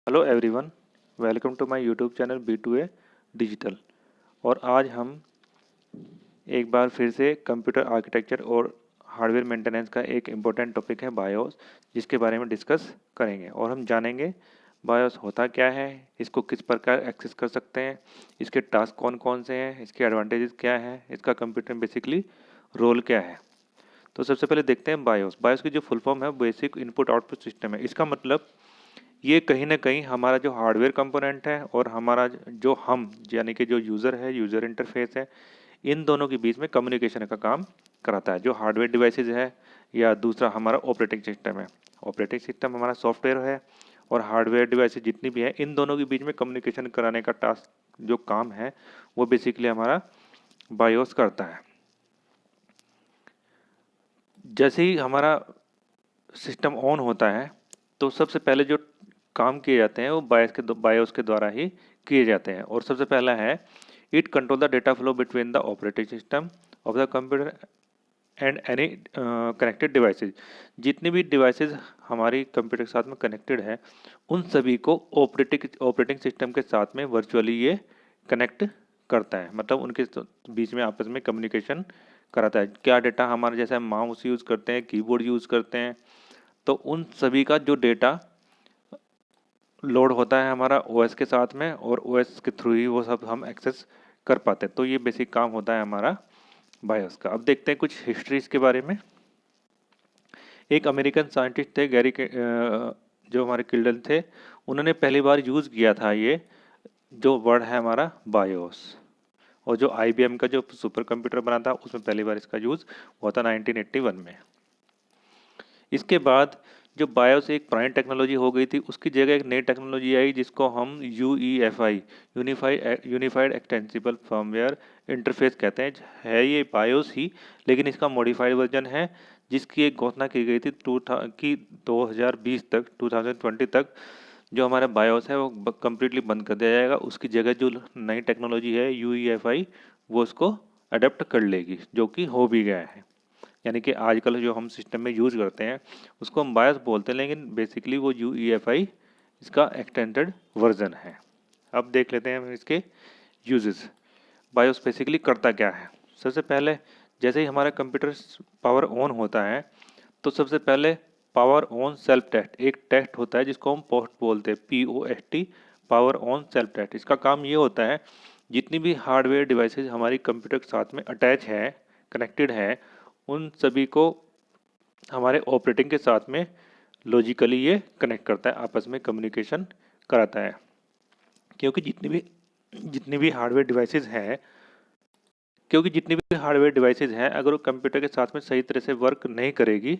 Hello everyone, welcome to my YouTube channel B2A digital. और आज हम एक बार फिर से कंप्यूटर आर्किटेक्चर और हार्डवेयर मेंटेनेंस का एक इम्पोर्टेंट टॉपिक है बायोस, जिसके बारे में डिस्कस करेंगे। और हम जानेंगे बायोस होता क्या है, इसको किस प्रकार एक्सेस कर सकते हैं, इसके टास्क कौन कौन से हैं, इसके एडवांटेजेस क्या है, इसका कंप्यूटर में बेसिकली रोल क्या है। तो सबसे पहले देखते हैं बायोस। बायोस की जो फुल फॉर्म है बेसिक इनपुट आउटपुट सिस्टम है। इसका मतलब ये कहीं ना कहीं हमारा जो हार्डवेयर कंपोनेंट है और हमारा जो हम यानी कि जो यूज़र है, यूज़र इंटरफेस है, इन दोनों के बीच में कम्युनिकेशन का काम कराता है। जो हार्डवेयर डिवाइसेस है या दूसरा हमारा ऑपरेटिंग सिस्टम है। ऑपरेटिंग सिस्टम हमारा सॉफ्टवेयर है और हार्डवेयर डिवाइसेस जितनी भी है, इन दोनों के बीच में कम्युनिकेशन कराने का टास्क जो काम है वो बेसिकली हमारा बायोस करता है। जैसे ही हमारा सिस्टम ऑन होता है तो सबसे पहले जो काम किए जाते हैं वो बायोस के द्वारा ही किए जाते हैं। और सबसे पहला है it control the data flow between the operating system of the computer and any connected devices. जितनी भी डिवाइसेज हमारी कंप्यूटर के साथ में कनेक्टेड है उन सभी को ऑपरेटिंग सिस्टम के साथ में वर्चुअली ये कनेक्ट करता है। मतलब उनके बीच में आपस में कम्युनिकेशन कराता है। क्या डेटा हमारा, जैसे माउस यूज़ करते हैं, कीबोर्ड यूज़ करते हैं, तो उन सभी का जो डेटा लोड होता है हमारा ओएस के साथ में और ओएस के थ्रू ही वो सब हम एक्सेस कर पाते हैं। तो ये बेसिक काम होता है हमारा बायोस का। अब देखते हैं कुछ हिस्ट्री इसके बारे में। एक अमेरिकन साइंटिस्ट थे जो हमारे किल्डन थे, उन्होंने पहली बार यूज़ किया था ये जो वर्ड है हमारा बायोस। और जो IBM का जो सुपर कंप्यूटर बना था उसमें पहली बार इसका यूज़ हुआ था 1981 में। इसके बाद जो बायोस एक पुरानी टेक्नोलॉजी हो गई थी, उसकी जगह एक नई टेक्नोलॉजी आई जिसको हम UEFI unified extensible firmware interface कहते हैं। है ये बायोस ही, लेकिन इसका मॉडिफाइड वर्जन है जिसकी एक घोषणा की गई थी 2020 तक जो हमारा बायोस है वो कम्प्लीटली बंद कर दिया जाएगा। उसकी जगह जो नई टेक्नोलॉजी है UEFI वो उसको अडेप्ट कर लेगी, जो कि हो भी गया है। यानी कि आजकल जो हम सिस्टम में यूज़ करते हैं उसको हम बायोस बोलते हैं, लेकिन बेसिकली वो UEFI इसका एक्सटेंडेड वर्जन है। अब देख लेते हैं हम इसके यूजेस। बायोस बेसिकली करता क्या है। सबसे पहले जैसे ही हमारा कंप्यूटर पावर ऑन होता है तो सबसे पहले पावर ऑन सेल्फ टेस्ट एक टेस्ट होता है जिसको हम पोस्ट बोलते हैं, POST, power on self test. इसका काम ये होता है जितनी भी हार्डवेयर डिवाइसेज हमारी कंप्यूटर के साथ में अटैच है, कनेक्टेड है, उन सभी को हमारे ऑपरेटिंग के साथ में लॉजिकली ये कनेक्ट करता है, आपस में कम्युनिकेशन कराता है। क्योंकि जितनी भी हार्डवेयर डिवाइसेज हैं अगर वो कंप्यूटर के साथ में सही तरह से वर्क नहीं करेगी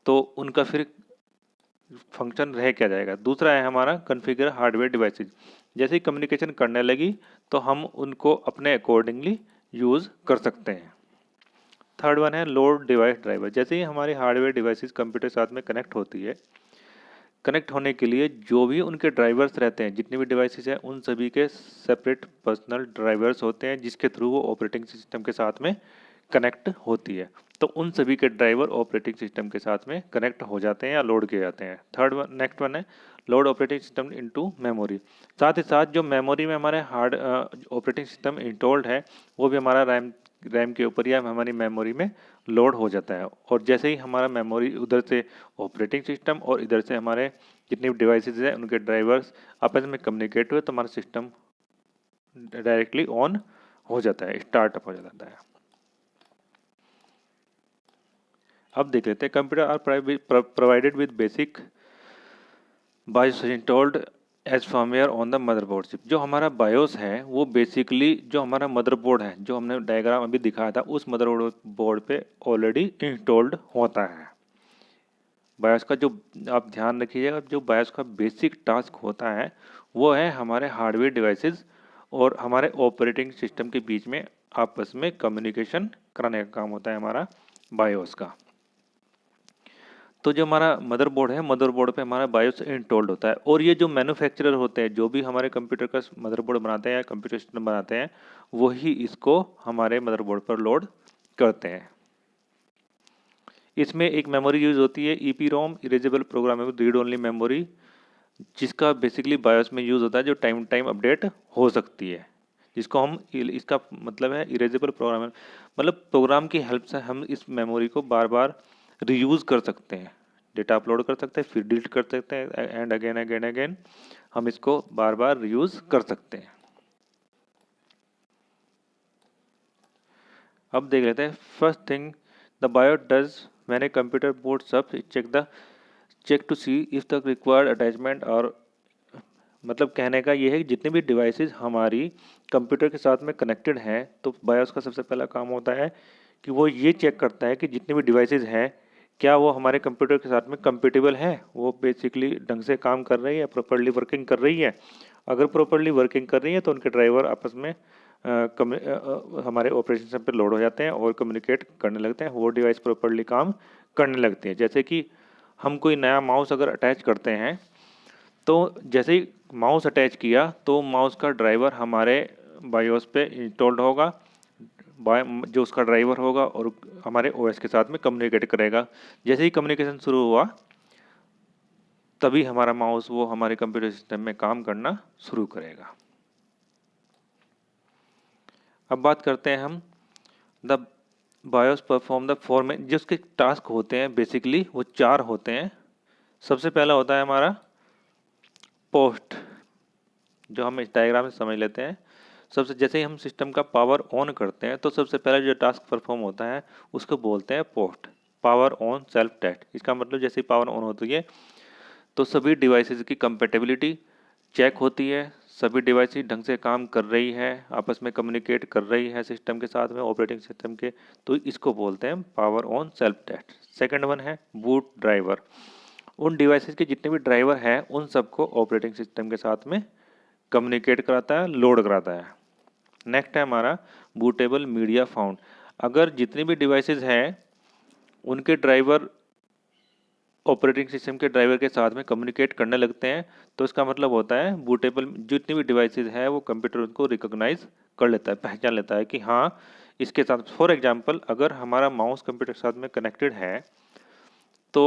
तो उनका फिर फंक्शन रह क्या जाएगा। दूसरा है हमारा कॉन्फ़िगर हार्डवेयर डिवाइसेज। जैसे ही कम्युनिकेशन करने लगी तो हम उनको अपने अकॉर्डिंगली यूज़ कर सकते हैं। थर्ड वन है लोड डिवाइस ड्राइवर। जैसे ही हमारे हार्डवेयर डिवाइसेस कंप्यूटर के साथ में कनेक्ट होती है, कनेक्ट होने के लिए जो भी उनके ड्राइवर्स रहते हैं, जितने भी डिवाइसेस हैं उन सभी के सेपरेट पर्सनल ड्राइवर्स होते हैं जिसके थ्रू वो ऑपरेटिंग सिस्टम के साथ में कनेक्ट होती है। तो उन सभी के ड्राइवर ऑपरेटिंग सिस्टम के साथ में कनेक्ट हो जाते हैं या लोड किए जाते हैं। नेक्स्ट वन है load operating system into memory. साथ ही साथ जो मेमोरी में हमारे हार्ड ऑपरेटिंग सिस्टम इंस्टॉल्ड है वो भी हमारा रैम के ऊपर या हमारी मेमोरी में लोड हो जाता है। और जैसे ही हमारा मेमोरी उधर से ऑपरेटिंग सिस्टम और इधर से हमारे जितने भी डिवाइसेज हैं उनके ड्राइवर्स आपस में कम्युनिकेट हुए तो हमारा सिस्टम डायरेक्टली ऑन हो जाता है, स्टार्टअप हो जाता है। अब देख लेते हैं computer are provided with basic BIOS installed as firmware on the motherboard chip. जो हमारा बायोस है वो बेसिकली जो हमारा मदरबोर्ड है, जो हमने डायग्राम अभी दिखाया था, उस मदरबोर्ड पे ऑलरेडी इंस्टॉल्ड होता है। बायोस का जो आप ध्यान रखिएगा, जो बायोस का बेसिक टास्क होता है वो है हमारे हार्डवेयर डिवाइसेस और हमारे ऑपरेटिंग सिस्टम के बीच में आपस में कम्युनिकेशन कराने का काम होता है हमारा बायोस का। तो जो हमारा मदरबोर्ड है, मदरबोर्ड पे हमारा बायोस इंस्टॉल्ड होता है। और ये जो मैन्युफैक्चरर होते हैं, जो भी हमारे कंप्यूटर का मदरबोर्ड बनाते हैं या कंप्यूटर सिस्टम बनाते हैं, वही इसको हमारे मदरबोर्ड पर लोड करते हैं। इसमें एक मेमोरी यूज होती है EPROM, erasable programmable read only memory, जिसका बेसिकली बायोस में यूज़ होता है, जो टाइम टाइम अपडेट हो सकती है, जिसको हम इसका मतलब है इरेजेबल प्रोग्राम, मतलब प्रोग्राम की हेल्प से हम इस मेमोरी को बार बार रीयूज़ कर सकते हैं, डेटा अपलोड कर सकते हैं, फिर डिलीट कर सकते हैं, एंड अगेन अगेन अगेन हम इसको बार बार रीयूज़ कर सकते हैं। अब देख लेते हैं। First thing the BIOS does when a computer boots up, check to see if the required attachment, और मतलब कहने का ये है कि जितने भी डिवाइसेस हमारी कंप्यूटर के साथ में कनेक्टेड हैं, तो बायोस का सबसे पहला काम होता है कि वो ये चेक करता है कि जितने भी डिवाइसेस हैं क्या वो हमारे कंप्यूटर के साथ में कंपेटेबल है, वो बेसिकली ढंग से काम कर रही है, प्रॉपरली वर्किंग कर रही है। अगर प्रॉपरली वर्किंग कर रही है तो उनके ड्राइवर आपस में हमारे ऑपरेशन सिस्टम पर लोड हो जाते हैं और कम्युनिकेट करने लगते हैं, वो डिवाइस प्रॉपरली काम करने लगती है। जैसे कि हम कोई नया माउस अगर अटैच करते हैं, तो जैसे ही माउस अटैच किया तो माउस का ड्राइवर हमारे बायोस पे इंस्टॉल्ड होगा, जो उसका ड्राइवर होगा और हमारे ओएस के साथ में कम्युनिकेट करेगा। जैसे ही कम्युनिकेशन शुरू हुआ तभी हमारा माउस वो हमारे कंप्यूटर सिस्टम में काम करना शुरू करेगा। अब बात करते हैं हम the BIOS perform the format, जिसके टास्क होते हैं बेसिकली वो 4 होते हैं। सबसे पहला होता है हमारा पोस्ट, जो हम इस डायग्राम में समझ लेते हैं। सबसे जैसे ही हम सिस्टम का पावर ऑन करते हैं तो सबसे पहले जो टास्क परफॉर्म होता है उसको बोलते हैं POST, power on self test. इसका मतलब जैसे ही पावर ऑन होती है तो सभी डिवाइसेस की कंपेटेबिलिटी चेक होती है, सभी डिवाइसेस ढंग से काम कर रही है, आपस में कम्युनिकेट कर रही है सिस्टम के साथ में, ऑपरेटिंग सिस्टम के, तो इसको बोलते हैं power on self test. Second one है बूट ड्राइवर, उन डिवाइसेस के जितने भी ड्राइवर हैं उन सबको ऑपरेटिंग सिस्टम के साथ में कम्युनिकेट कराता है, लोड कराता है। नेक्स्ट है हमारा बूटेबल मीडिया फाउंड, अगर जितनी भी डिवाइसेस हैं उनके ड्राइवर ऑपरेटिंग सिस्टम के ड्राइवर के साथ में कम्युनिकेट करने लगते हैं तो इसका मतलब होता है बूटेबल, जितनी भी डिवाइसेस है वो कंप्यूटर उनको रिकॉग्नाइज कर लेता है, पहचान लेता है कि हाँ इसके साथ। फॉर एग्जांपल अगर हमारा माउस कंप्यूटर के साथ में कनेक्टेड है तो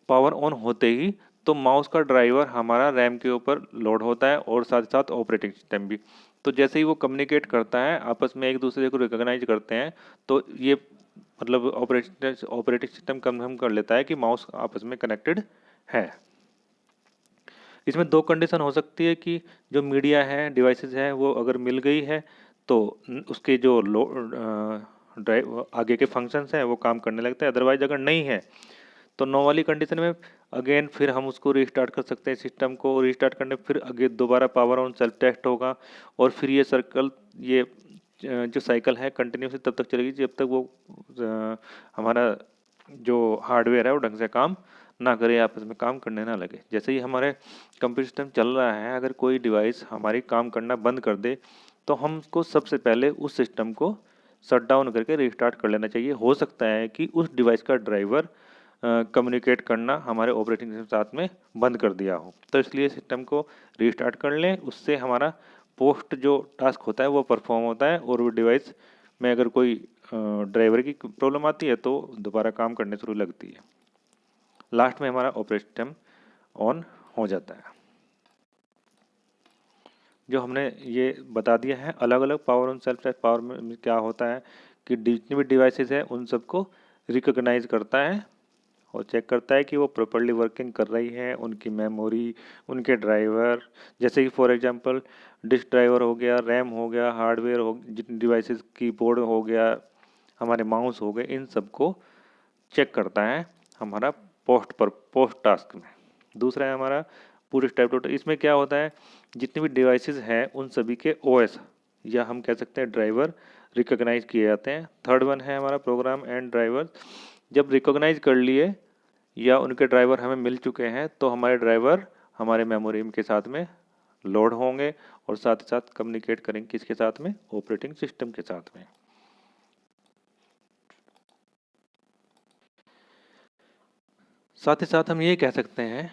पावर ऑन होते ही तो माउस का ड्राइवर हमारा रैम के ऊपर लोड होता है और साथ साथ ऑपरेटिंग सिस्टम भी। तो जैसे ही वो कम्युनिकेट करता है आपस में एक दूसरे को रिकॉग्नाइज करते हैं तो ये मतलब ऑपरेटिंग सिस्टम कंफर्म कर लेता है कि माउस आपस में कनेक्टेड है। इसमें 2 कंडीशन हो सकती है कि जो मीडिया है डिवाइसेस है वो अगर मिल गई है तो उसके जो ड्राइव आगे के फंक्शंस हैं वो काम करने लगता है, अदरवाइज अगर नहीं है तो नो वाली कंडीशन में अगेन फिर हम उसको रीस्टार्ट कर सकते हैं, सिस्टम को रीस्टार्ट करने फिर आगे दोबारा पावर ऑन सेल्फ टेस्ट होगा और फिर ये सर्कल, ये जो साइकिल है कंटिन्यूसली तब तक चलेगी जब तक वो हमारा जो हार्डवेयर है वो ढंग से काम ना करे, आपस में काम करने ना लगे। जैसे ही हमारे कंप्यूटर सिस्टम चल रहा है अगर कोई डिवाइस हमारी काम करना बंद कर दे तो हमको सबसे पहले उस सिस्टम को शट डाउन करके रीस्टार्ट कर लेना चाहिए। हो सकता है कि उस डिवाइस का ड्राइवर कम्युनिकेट करना हमारे ऑपरेटिंग सिस्टम के साथ में बंद कर दिया हो, तो इसलिए सिस्टम को रीस्टार्ट कर लें, उससे हमारा पोस्ट जो टास्क होता है वो परफॉर्म होता है और वो डिवाइस में अगर कोई ड्राइवर की प्रॉब्लम आती है तो दोबारा काम करने शुरू लगती है। लास्ट में हमारा ऑपरेटिंग सिस्टम ऑन हो जाता है। जो हमने ये बता दिया है अलग अलग power on self test power में क्या होता है कि जितनी भी डिवाइसेस है उन सबको रिकॉग्नाइज करता है और चेक करता है कि वो प्रॉपरली वर्किंग कर रही है, उनकी मेमोरी, उनके ड्राइवर, जैसे कि फॉर एग्जांपल डिस्क ड्राइवर हो गया, रैम हो गया, हार्डवेयर हो, जितनी डिवाइसेस कीबोर्ड हो गया, हमारे माउस हो गए, इन सबको चेक करता है हमारा पोस्ट टास्क में। दूसरा है हमारा पूरे स्टेप टोटल, इसमें क्या होता है जितनी भी डिवाइसेस हैं उन सभी के ओएस या हम कह सकते हैं ड्राइवर रिकॉग्नाइज किए जाते हैं। थर्ड वन है हमारा प्रोग्राम एंड ड्राइवर, जब रिकॉग्नाइज कर लिए या उनके ड्राइवर हमें मिल चुके हैं तो हमारे ड्राइवर हमारे मेमोरी के साथ में लोड होंगे और साथ ही साथ कम्युनिकेट करेंगे किसके साथ में, ऑपरेटिंग सिस्टम के साथ में। साथ ही साथ हम ये कह सकते हैं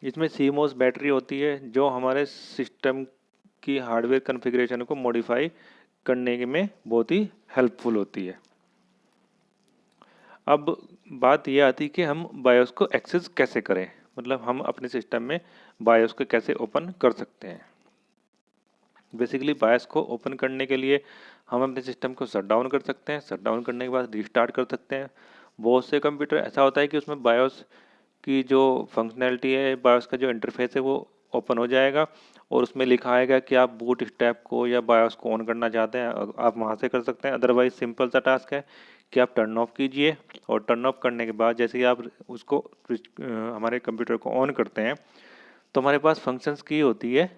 इसमें सीमोस बैटरी होती है जो हमारे सिस्टम की हार्डवेयर कॉन्फ़िगरेशन को मॉडिफाई करने में बहुत ही हेल्पफुल होती है। अब बात यह आती है कि हम बायोस को एक्सेस कैसे करें, मतलब हम अपने सिस्टम में बायोस को कैसे ओपन कर सकते हैं। बेसिकली बायोस को ओपन करने के लिए हम अपने सिस्टम को शट डाउन कर सकते हैं, शट डाउन करने के बाद रिस्टार्ट कर सकते हैं। बहुत से कंप्यूटर ऐसा होता है कि उसमें बायोस की जो फंक्शनैलिटी है, बायोस का जो इंटरफेस है वो ओपन हो जाएगा और उसमें लिखा आएगा कि आप बूट स्ट्रैप को या बायोस को ऑन करना चाहते हैं, आप वहाँ से कर सकते हैं। अदरवाइज सिंपल सा टास्क है कि आप टर्न ऑफ कीजिए और टर्न ऑफ करने के बाद जैसे ही आप उसको हमारे कंप्यूटर को ऑन करते हैं तो हमारे पास फंक्शंस की होती है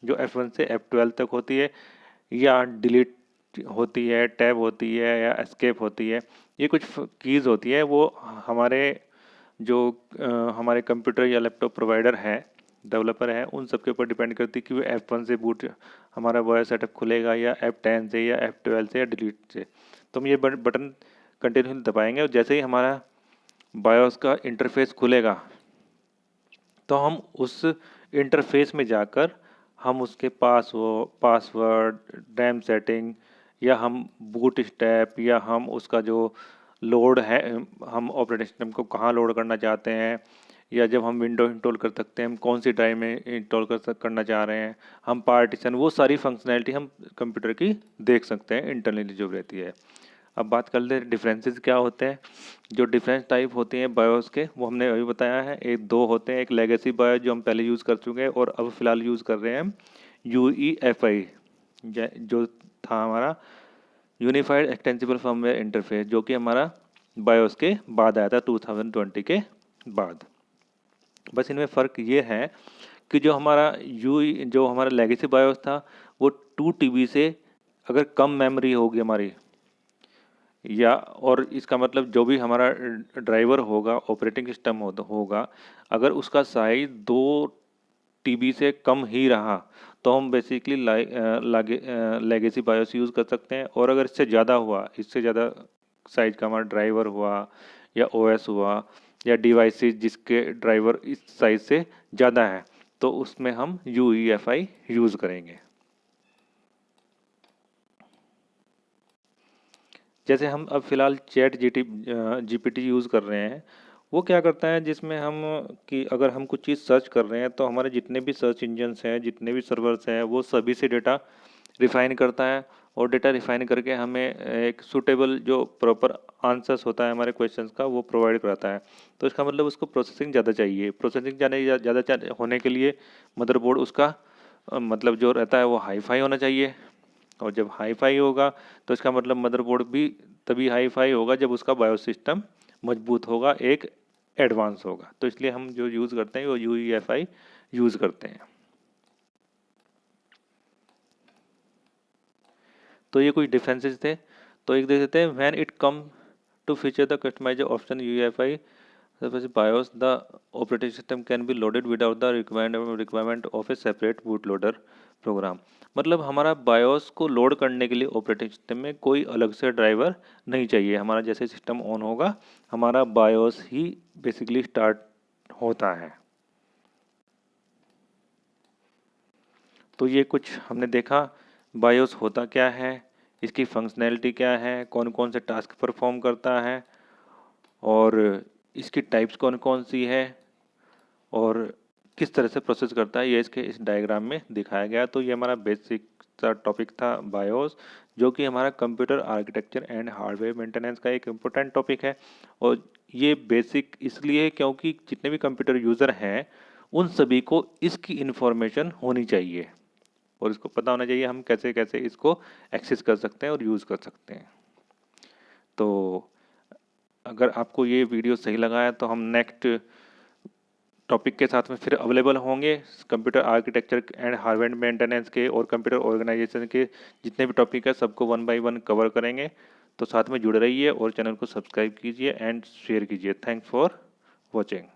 जो F1 से F12 तक होती है, या डिलीट होती है, टैब होती है या एस्केप होती है। ये कुछ कीज़ होती है, वो हमारे जो हमारे कंप्यूटर या लैपटॉप प्रोवाइडर है, डेवलपर है, उन सब के ऊपर डिपेंड करती है कि वो F1 से बूट हमारा बायोस सेटअप खुलेगा या F10 से या F12 से या डिलीट से। तो हम ये बटन कंटिन्यूसली दबाएंगे और जैसे ही हमारा बायोस का इंटरफेस खुलेगा तो हम उस इंटरफेस में जाकर हम उसके पासवर्ड, रैम सेटिंग या हम बूट स्टेप या हम उसका जो लोड है, हम ऑपरेटिंग सिस्टम को कहाँ लोड करना चाहते हैं, या जब हम विंडो इंस्टॉल कर सकते हैं हम कौन सी ड्राइव में इंस्टॉल करना चाह रहे हैं, हम पार्टीशन, वो सारी फंक्शनैलिटी हम कंप्यूटर की देख सकते हैं इंटरनली जो रहती है। अब बात कर ले डिफरेंसेस क्या होते हैं। जो डिफरेंस टाइप होते हैं बायोस के वो हमने अभी बताया है, एक दो होते हैं। एक लेगेसी बायोस जो हम पहले यूज़ कर चुके हैं और अब फिलहाल यूज़ कर रहे हैं हम UEFI, जो था हमारा यूनिफाइड एक्सटेंसिबल फर्मवेयर इंटरफेस, जो कि हमारा बायोस के बाद आया था 2020 के बाद। बस इनमें फ़र्क ये है कि जो हमारा लेगेसी बायोस था वो 2 TB से अगर कम मेमोरी होगी हमारी, या और इसका मतलब जो भी हमारा ड्राइवर होगा, ऑपरेटिंग सिस्टम होगा, अगर उसका साइज 2 TB से कम ही रहा तो हम बेसिकली लेगेसी बायोस यूज़ कर सकते हैं। और अगर इससे ज़्यादा हुआ, इससे ज़्यादा साइज का हमारा ड्राइवर हुआ या OS हुआ या डिवाइसेस जिसके ड्राइवर इस साइज से ज़्यादा है, तो उसमें हम UEFI यूज़ करेंगे। जैसे हम अब फ़िलहाल GPT यूज़ कर रहे हैं, वो क्या करता है जिसमें हम कि अगर हम कुछ चीज़ सर्च कर रहे हैं तो हमारे जितने भी सर्च इंजन्स हैं, जितने भी सर्वर्स हैं, वो सभी से डेटा रिफ़ाइन करता है और डेटा रिफ़ाइन करके हमें एक सूटेबल जो प्रॉपर आंसर्स होता है हमारे क्वेश्चंस का वो प्रोवाइड कराता है। तो इसका मतलब उसको प्रोसेसिंग ज़्यादा चाहिए। प्रोसेसिंग ज़्यादा होने के लिए मदरबोर्ड उसका मतलब जो रहता है वो हाई-फाई होना चाहिए, और जब हाई-फाई होगा तो इसका मतलब मदरबोर्ड भी तभी हाई-फाई होगा जब उसका बायोस सिस्टम मजबूत होगा, एक एडवांस होगा। तो इसलिए हम जो यूज़ करते हैं वो UEFI यूज़ करते हैं। तो ये कुछ डिफरेंसेस थे। तो एक देख लेते हैं, when it come to feature the customise option UEFI BIOS, the operating system can be loaded without the requirement of a separate bootloader program। मतलब हमारा बायोस को लोड करने के लिए ऑपरेटिंग सिस्टम में कोई अलग से ड्राइवर नहीं चाहिए। हमारा जैसे सिस्टम ऑन होगा हमारा बायोस ही बेसिकली स्टार्ट होता है। तो ये कुछ हमने देखा बायोस होता क्या है, इसकी फंक्शनैलिटी क्या है, कौन कौन से टास्क परफॉर्म करता है और इसकी टाइप्स कौन कौन सी है और किस तरह से प्रोसेस करता है, ये इसके इस डायग्राम में दिखाया गया। तो ये हमारा बेसिक सा टॉपिक था बायोस, जो कि हमारा computer architecture and hardware maintenance का एक इम्पोर्टेंट टॉपिक है। और ये बेसिक इसलिए है क्योंकि जितने भी कंप्यूटर यूज़र हैं उन सभी को इसकी इन्फॉर्मेशन होनी चाहिए और इसको पता होना चाहिए हम कैसे कैसे इसको एक्सेस कर सकते हैं और यूज़ कर सकते हैं। तो अगर आपको ये वीडियो सही लगा है तो हम नेक्स्ट टॉपिक के साथ में फिर अवेलेबल होंगे। Computer architecture and hardware maintenance के और कंप्यूटर ऑर्गेनाइजेशन के जितने भी टॉपिक है सबको 1 बाय 1 कवर करेंगे। तो साथ में जुड़े रहिए और चैनल को सब्सक्राइब कीजिए एंड शेयर कीजिए। Thanks for watching.